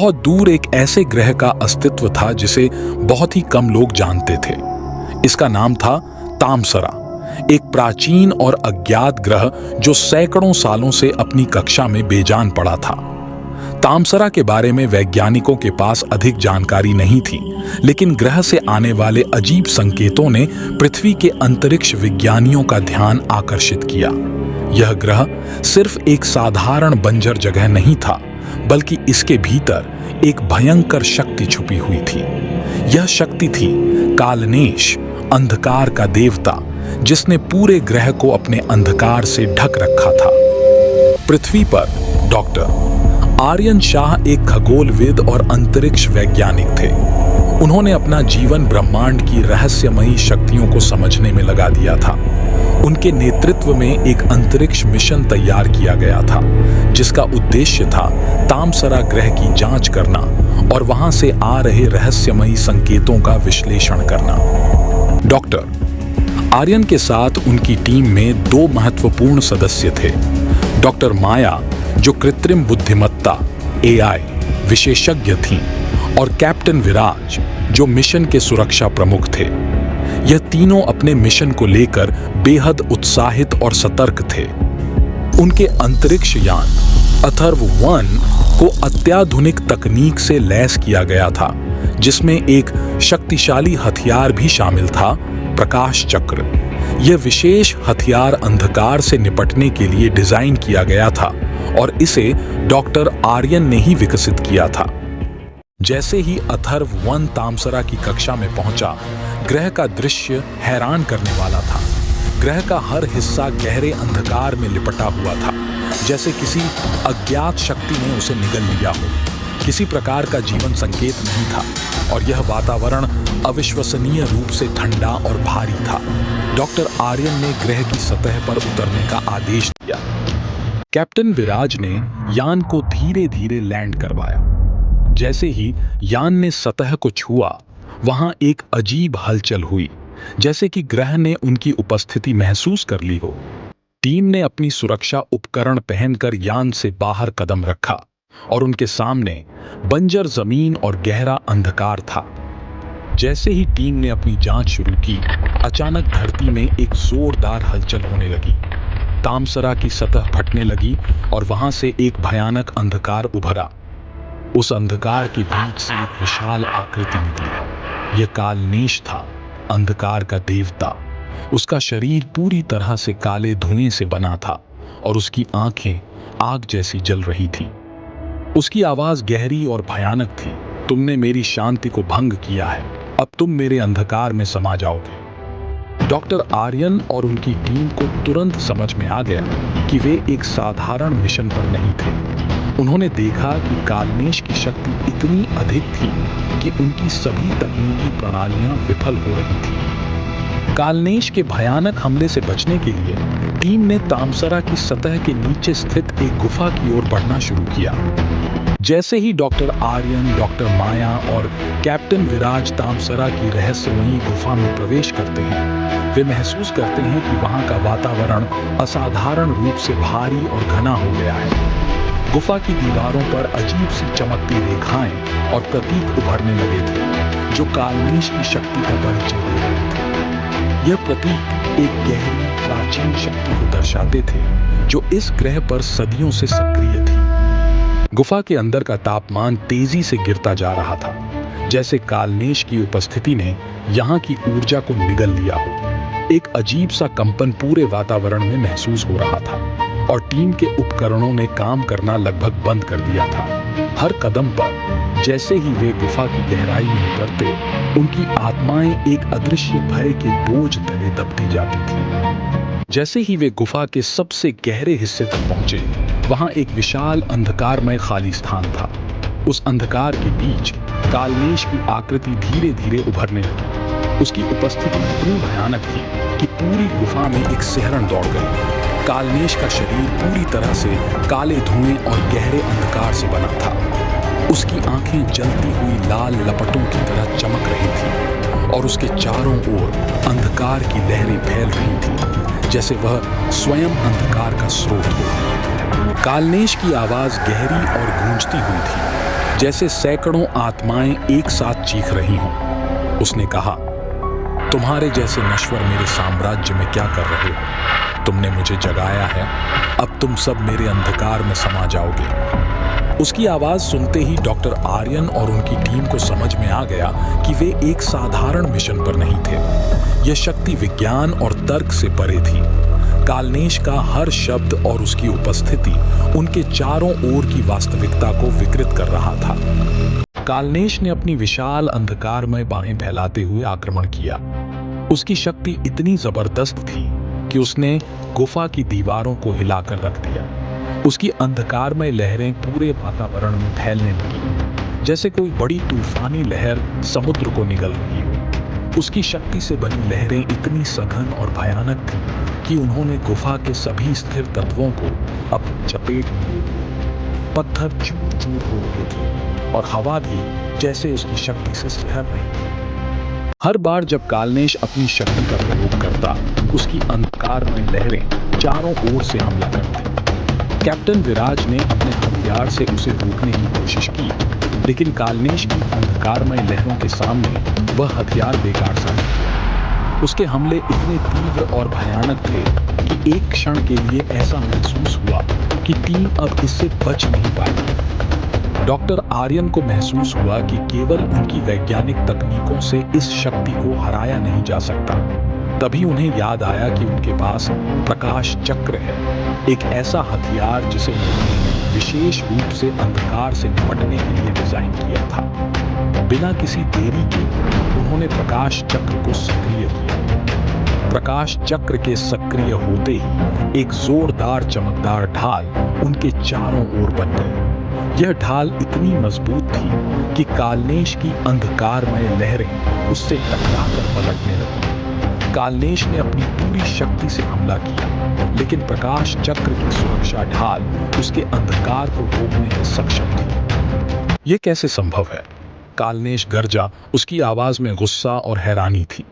बहुत दूर एक ऐसे ग्रह का अस्तित्व था जिसे बहुत ही कम लोग जानते थे। इसका नाम था तामसरा, एक प्राचीन और अज्ञात ग्रह जो सैकड़ों सालों से अपनी कक्षा में बेजान पड़ा था। तामसरा के बारे में वैज्ञानिकों के पास अधिक जानकारी नहीं थी, लेकिन ग्रह से आने वाले अजीब संकेतों ने पृथ्वी के अंतरिक्ष विज्ञानियों का ध्यान आकर्षित किया। यह ग्रह सिर्फ एक साधारण बंजर जगह नहीं था, बल्कि इसके भीतर एक भयंकर शक्ति छुपी हुई थी। यह शक्ति थी कालनेश, अंधकार का देवता, जिसने पूरे ग्रह को अपने अंधकार से ढक रखा था। पृथ्वी पर डॉक्टर आर्यन शाह एक खगोलविद और अंतरिक्ष वैज्ञानिक थे। उन्होंने अपना जीवन ब्रह्मांड की रहस्यमयी शक्तियों को समझने में लगा दिया था। उनके नेतृत्व में एक अंतरिक्ष मिशन तैयार किया गया था, जिसका उद्देश्य था तामसरा ग्रह की जांच करना और वहां से आ रहे रहस्यमयी संकेतों का विश्लेषण करना। डॉक्टर आर्यन के साथ उनकी टीम में दो महत्वपूर्ण सदस्य थे। डॉक्टर माया, जो कृत्रिम बुद्धिमत्ता AI विशेषज्ञ थीं, और कैप्टन विराज, जो मिशन के सुरक्षा प्रमुख थे। यह तीनों अपने मिशन को लेकर बेहद उत्साहित और सतर्क थे। उनके अंतरिक्ष यान अथर्व-1 को अत्याधुनिक तकनीक से लैस किया गया था, जिसमें एक शक्तिशाली हथियार भी शामिल था, प्रकाश चक्र। यह विशेष हथियार अंधकार से निपटने के लिए डिजाइन किया गया था और इसे डॉक्टर आर्यन ने ही विकसित किया था। जैसे ही अथर्व-1 तामसरा की कक्षा में पहुंचा, ग्रह का दृश्य हैरान करने वाला था। ग्रह का हर हिस्सा गहरे अंधकार में लिपटा हुआ था, जैसे किसी अज्ञात शक्ति ने उसे निगल लिया हो। किसी प्रकार का जीवन संकेत नहीं था और यह वातावरण अविश्वसनीय रूप से ठंडा और भारी था। डॉक्टर आर्यन ने ग्रह की सतह पर उतरने का आदेश दिया। कैप्टन विराज ने यान को धीरे धीरे लैंड करवाया। जैसे ही यान ने सतह को छुआ, वहां एक अजीब हलचल हुई, जैसे कि ग्रह ने उनकी उपस्थिति महसूस कर ली हो। टीम ने अपनी सुरक्षा उपकरण पहनकर यान से बाहर कदम रखा और उनके सामने बंजर जमीन और गहरा अंधकार था। जैसे ही टीम ने अपनी जांच शुरू की, अचानक धरती में एक जोरदार हलचल होने लगी। तामसरा की सतह फटने लगी और वहां से एक भयानक अंधकार उभरा। उस अंधकार के बीच से एक विशाल आकृति निकली। यह कालनेश था, अंधकार का देवता। उसका शरीर पूरी तरह से काले धुएं से बना था और उसकी आंखें आग जैसी जल रही थीं। उसकी आवाज गहरी और भयानक थी। तुमने मेरी शांति को भंग किया है, अब तुम मेरे अंधकार में समा जाओगे। डॉक्टर आर्यन और उनकी टीम को तुरंत समझ में आ गया कि वे एक साधारण मिशन पर नहीं थे। उन्होंने देखा कि कालनेश की शक्ति इतनी अधिक थी कि उनकी सभी तकनीकी प्रणालियां विफल हो रही थीं। कालनेश के भयानक हमले से बचने के लिए टीम ने तामसरा की सतह के नीचे स्थित एक गुफा की ओर बढ़ना शुरू किया। जैसे ही डॉक्टर आर्यन, डॉक्टर माया और कैप्टन विराज तामसरा की रहस्यमयी गुफा में प्रवेश करते हैं, वे महसूस करते हैं कि वहां का वातावरण असाधारण रूप से भारी और घना हो गया है। गुफा की दीवारों पर अजीब सी चमकती रेखाएं और प्रतीक उभरने लगे थे, जो कालनेश की शक्ति का परिचय दे रहे थे। यह प्रतीक एक गहरी प्राचीन शक्ति को दर्शाते थे, जो इस ग्रह पर सदियों से सक्रिय थी। गुफा के अंदर का तापमान तेजी से गिरता जा रहा था, जैसे कालनेश की उपस्थिति ने यहाँ की ऊर्जा को निगल लिया हो। एक अजीब सा कंपन पूरे वातावरण में महसूस हो रहा था और टीम के उपकरणों ने काम करना लगभग बंद कर दिया था। हर कदम पर जैसे ही वे गुफा की गहराई में उतरते, उनकी आत्माएं एक अदृश्य भय के बोझ तले दबती जाती थी। जैसे ही वे गुफा के सबसे गहरे हिस्से तक पहुंचे, वहां एक विशाल अंधकारमय खाली स्थान था। उस अंधकार के बीच कालनेश की आकृति धीरे धीरे उभरने लगी। उसकी उपस्थिति इतनी भयानक थी कि पूरी गुफा में एक सिहरन दौड़ गई। कालनेश का शरीर पूरी तरह से काले धुएं और गहरे अंधकार से बना था। उसकी आंखें जलती हुई लाल लपटों की तरह चमक रही थीं और उसके चारों ओर अंधकार की लहरें फैल रही थीं, जैसे वह स्वयं अंधकार का स्रोत हो। कालनेश की आवाज गहरी और गूंजती हुई थी, जैसे सैकड़ों आत्माएं एक साथ चीख रही हों। उसने कहा, तुम्हारे जैसे नश्वर मेरे साम्राज्य में क्या कर रहे हो? तुमने मुझे जगाया है, अब तुम सब मेरे अंधकार में समा जाओगे। उसकी आवाज सुनते ही डॉक्टर आर्यन और उनकी टीम को समझ में आ गया कि वे एक साधारण मिशन पर नहीं थे। यह शक्ति विज्ञान और तर्क से परे थी। कालनेश का हर शब्द और उसकी उपस्थिति उनके चारों ओर की वास्तविकता को विकृत कर रहा था। कालनेश ने अपनी विशाल अंधकारमय बाहें फैलाते हुए आक्रमण किया। उसकी शक्ति इतनी जबरदस्त थी कि उसने गुफा की दीवारों को हिलाकर रख दिया। उसकी अंधकारमय लहरें पूरे वातावरण में फैलने लगी, जैसे कोई बड़ी तूफानी लहर समुद्र को निगल रही हो। उसकी शक्ति से बनी लहरें इतनी सघन और भयानक थीं कि उन्होंने गुफा के सभी स्थिर तत्वों को अपनी चपेट में ले लिया। पत्थर चूर-चूर हो रहे थे और हवा भी जैसे उसकी शक्ति से सिहर रही थी। हर बार जब कालनेश अपनी शक्ति का प्रयोग करता, उसकी अंधकारमय लहरें चारों ओर से हमला करती। कैप्टन विराज ने अपने हथियार से उसे रोकने की कोशिश की, लेकिन कालनेश की अंधकारमय लहरों के सामने वह हथियार बेकार साबित हुआ। उसके हमले इतने तीव्र और भयानक थे कि एक क्षण के लिए ऐसा महसूस हुआ कि टीम अब इससे बच नहीं पाई। डॉक्टर आर्यन को महसूस हुआ कि केवल उनकी वैज्ञानिक तकनीकों से इस शक्ति को हराया नहीं जा सकता। तभी उन्हें याद आया कि उनके पास प्रकाश चक्र है, एक ऐसा हथियार जिसे उन्होंने विशेष रूप से अंधकार से निपटने के लिए डिजाइन किया था। बिना किसी देरी के उन्होंने प्रकाश चक्र को सक्रिय किया। प्रकाश चक्र के सक्रिय होते ही एक जोरदार चमकदार ढाल उनके चारों ओर बन गई। यह ढाल इतनी मजबूत थी कि कालनेश की अंधकारमय लहरें उससे टकराकर पलटने लगी। कालनेश ने अपनी पूरी शक्ति से हमला किया, लेकिन प्रकाश चक्र की सुरक्षा ढाल उसके अंधकार को रोकने में सक्षम थी। यह कैसे संभव है? कालनेश गरजा। उसकी आवाज में गुस्सा और हैरानी थी।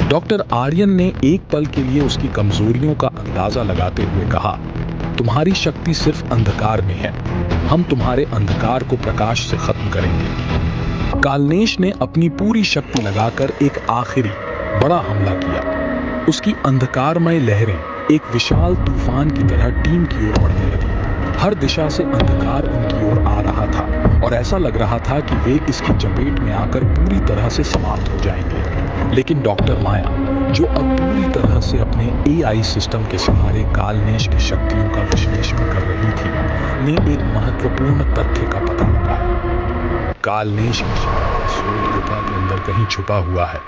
डॉक्टर आर्यन ने एक पल के लिए उसकी कमजोरियों का अंदाजा लगाते हुए कहा, तुम्हारी शक्ति सिर्फ अंधकार में है, हम तुम्हारे अंधकार को प्रकाश से खत्म करेंगे। कालनेश ने अपनी पूरी शक्ति लगाकर एक आखिरी बड़ा हमला किया। उसकी अंधकारमय लहरें एक विशाल तूफान की तरह टीम की ओर बढ़ने लगी। हर दिशा से अंधकार उनकी ओर आ रहा था और ऐसा लग रहा था कि वे इसकी चपेट में आकर पूरी तरह से समाप्त हो जाएंगे। लेकिन डॉक्टर माया, जो अब पूरी तरह से अपने AI सिस्टम के सहारे कालनेश की शक्तियों का विश्लेषण कर रही थी, ने एक महत्वपूर्ण तथ्य का पता लगाया। कालनेश की शक्ति का स्रोत गुफा के अंदर कहीं छुपा हुआ है।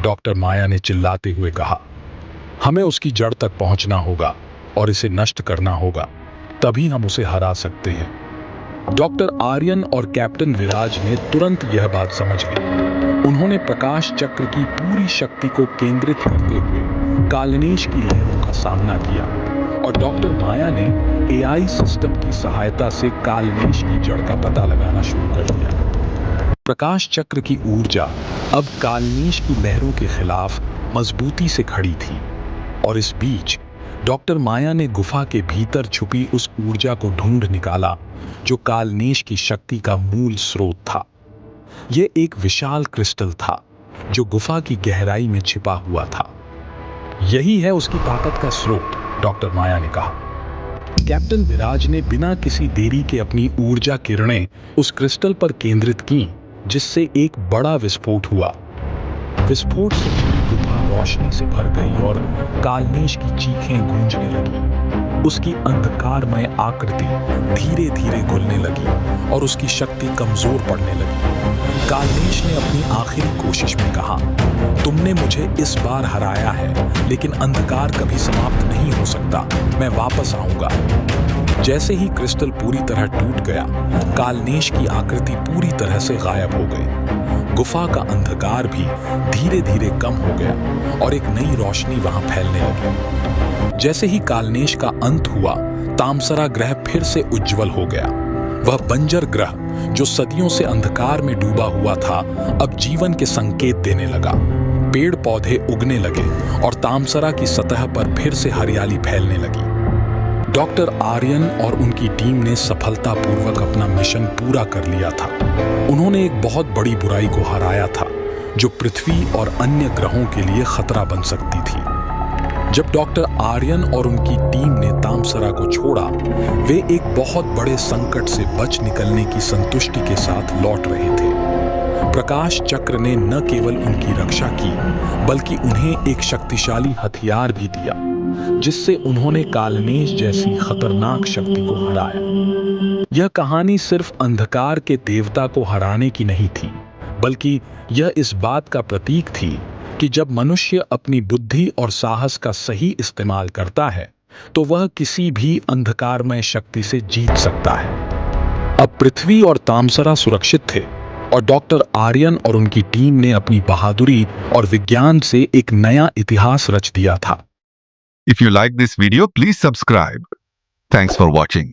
डॉक्टर माया ने चिल्लाते हुए कहा, हमें उसकी जड़ तक पहुंचना होगा और इसे नष्ट करना होगा, तभी हम उसे हरा सकते हैं। डॉक्टर आर्यन और कैप्टन विराज ने तुरंत यह बात समझ ली। उन्होंने प्रकाश चक्र की पूरी शक्ति को केंद्रित करते हुए कालनेश की लहरों का सामना किया और डॉक्टर माया ने AI सिस्टम की सहायता से कालनेश की जड़ का पता लगाना शुरू कर दिया। प्रकाश चक्र की ऊर्जा अब कालनेश की लहरों के खिलाफ मजबूती से खड़ी थी और इस बीच डॉक्टर माया ने गुफा के भीतर छुपी उस ऊर्जा को ढूंढ निकाला जो कालनेश की शक्ति का मूल स्रोत था। यह एक विशाल क्रिस्टल था जो गुफा की गहराई में छिपा हुआ था। यही है उसकी ताकत का स्रोत, डॉक्टर माया ने कहा। कैप्टन विराज ने बिना किसी देरी के अपनी ऊर्जा किरणें उस क्रिस्टल पर केंद्रित की, जिससे एक बड़ा विस्फोट हुआ। विस्फोट से पूरी गुफा रोशनी से भर गई और कालनेश की चीखें गूंजने लगी। उसकी अंधकारमय आकृति धीरे धीरे घुलने लगी और उसकी शक्ति कमजोर पड़ने लगी। कालनेश ने अपनी आखिरी कोशिश में कहा, तुमने मुझे इस बार हराया है, लेकिन अंधकार कभी समाप्त नहीं हो सकता, मैं वापस आऊंगा। जैसे ही क्रिस्टल पूरी तरह टूट गया, कालनेश की आकृति पूरी तरह से गायब हो गई। गुफा का अंधकार भी धीरे धीरे कम हो गया और एक नई रोशनी वहां फैलने लगी। जैसे ही कालनेश का अंत हुआ, तामसरा ग्रह फिर से उज्जवल हो गया। वह बंजर ग्रह जो सदियों से अंधकार में डूबा हुआ था, अब जीवन के संकेत देने लगा। पेड़ पौधे उगने लगे और तामसरा की सतह पर फिर से हरियाली फैलने लगी। डॉक्टर आर्यन और उनकी टीम ने सफलतापूर्वक अपना मिशन पूरा कर लिया था। उन्होंने एक बहुत बड़ी बुराई को हराया था जो पृथ्वी और अन्य ग्रहों के लिए खतरा बन सकती थी। जब डॉक्टर आर्यन और उनकी टीम ने तामसरा को छोड़ा, वे एक बहुत बड़े संकट से बच निकलने की संतुष्टि के साथ लौट रहे थे। प्रकाश चक्र ने न केवल उनकी रक्षा की, बल्कि उन्हें एक शक्तिशाली हथियार भी दिया, जिससे उन्होंने कालनेश जैसी खतरनाक शक्ति को हराया। यह कहानी सिर्फ अंधकार के देवता को हराने की नहीं थी, बल्कि यह इस बात का प्रतीक थी कि जब मनुष्य अपनी बुद्धि और साहस का सही इस्तेमाल करता है, तो वह किसी भी अंधकारमय शक्ति से जीत सकता है। अब पृथ्वी और तामसरा सुरक्षित थे और डॉक्टर आर्यन और उनकी टीम ने अपनी बहादुरी और विज्ञान से एक नया इतिहास रच दिया था। If you like this video, please subscribe. Thanks for watching.